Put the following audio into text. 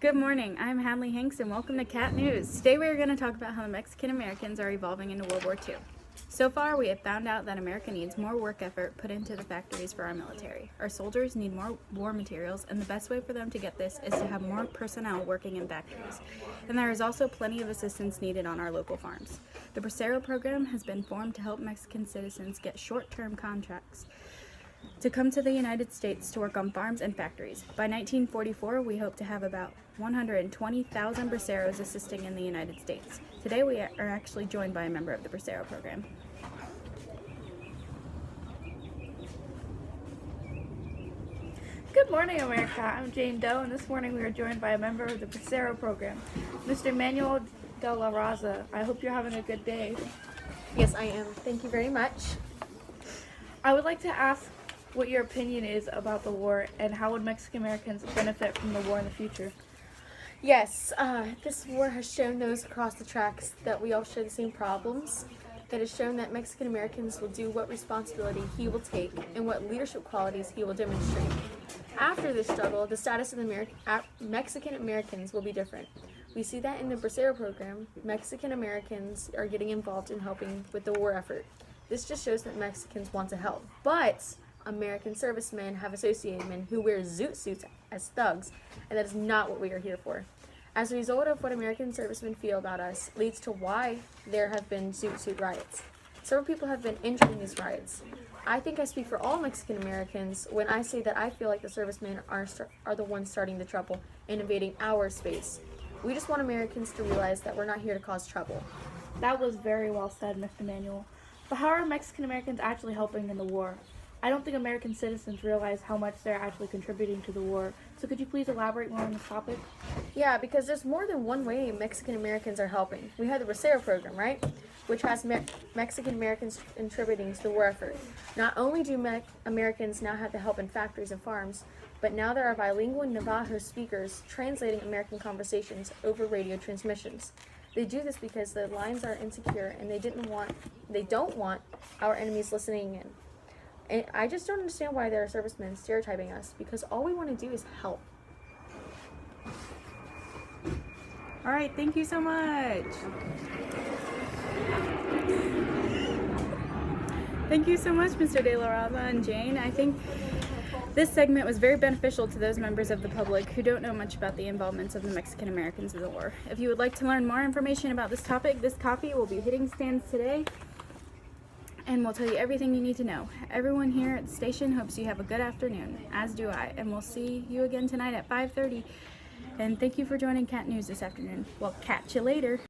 Good morning, I'm Hadley Hanks and welcome to Cat News. Today we are going to talk about how the Mexican Americans are evolving into World War II. So far, we have found out that America needs more work effort put into the factories for our military. Our soldiers need more war materials, and the best way for them to get this is to have more personnel working in factories. And there is also plenty of assistance needed on our local farms. The Bracero program has been formed to help Mexican citizens get short-term contracts to come to the United States to work on farms and factories. By 1944, we hope to have about 120,000 Braceros assisting in the United States. Today we are actually joined by a member of the Bracero program. Good morning, America. I'm Jane Doe, and this morning we are joined by a member of the Bracero program, Mr. Manuel de la Raza. I hope you're having a good day. Yes, I am. Thank you very much. I would like to ask what your opinion is about the war and how would Mexican Americans benefit from the war in the future? Yes, this war has shown those across the tracks that we all share the same problems. It has shown that Mexican Americans will do what responsibility he will take and what leadership qualities he will demonstrate. After this struggle, the status of the Mexican Americans will be different. We see that in the Bracero program, Mexican Americans are getting involved in helping with the war effort. This just shows that Mexicans want to help, but American servicemen have associated men who wear Zoot suits as thugs, and that is not what we are here for. As a result of what American servicemen feel about us leads to why there have been Zoot suit riots. Several people have been injured in these riots. I think I speak for all Mexican Americans when I say that I feel like the servicemen are the ones starting the trouble and invading our space. We just want Americans to realize that we're not here to cause trouble. That was very well said, Mr. Manuel. But how are Mexican Americans actually helping in the war? I don't think American citizens realize how much they're actually contributing to the war. So could you please elaborate more on this topic? Yeah, because there's more than one way Mexican Americans are helping. We have the Bracero program, right? Which has Mexican Americans contributing to the war effort. Not only do Americans now have to help in factories and farms, but now there are bilingual Navajo speakers translating American conversations over radio transmissions. They do this because the lines are insecure and they don't want our enemies listening in. And I just don't understand why there are servicemen stereotyping us, because all we want to do is help. All right, thank you so much. Thank you so much, Mr. De La Raza and Jane. I think this segment was very beneficial to those members of the public who don't know much about the involvements of the Mexican Americans in the war. If you would like to learn more information about this topic, this copy will be hitting stands today, and we'll tell you everything you need to know. Everyone here at the station hopes you have a good afternoon, as do I, and we'll see you again tonight at 5:30. And thank you for joining Cat News this afternoon. We'll catch you later.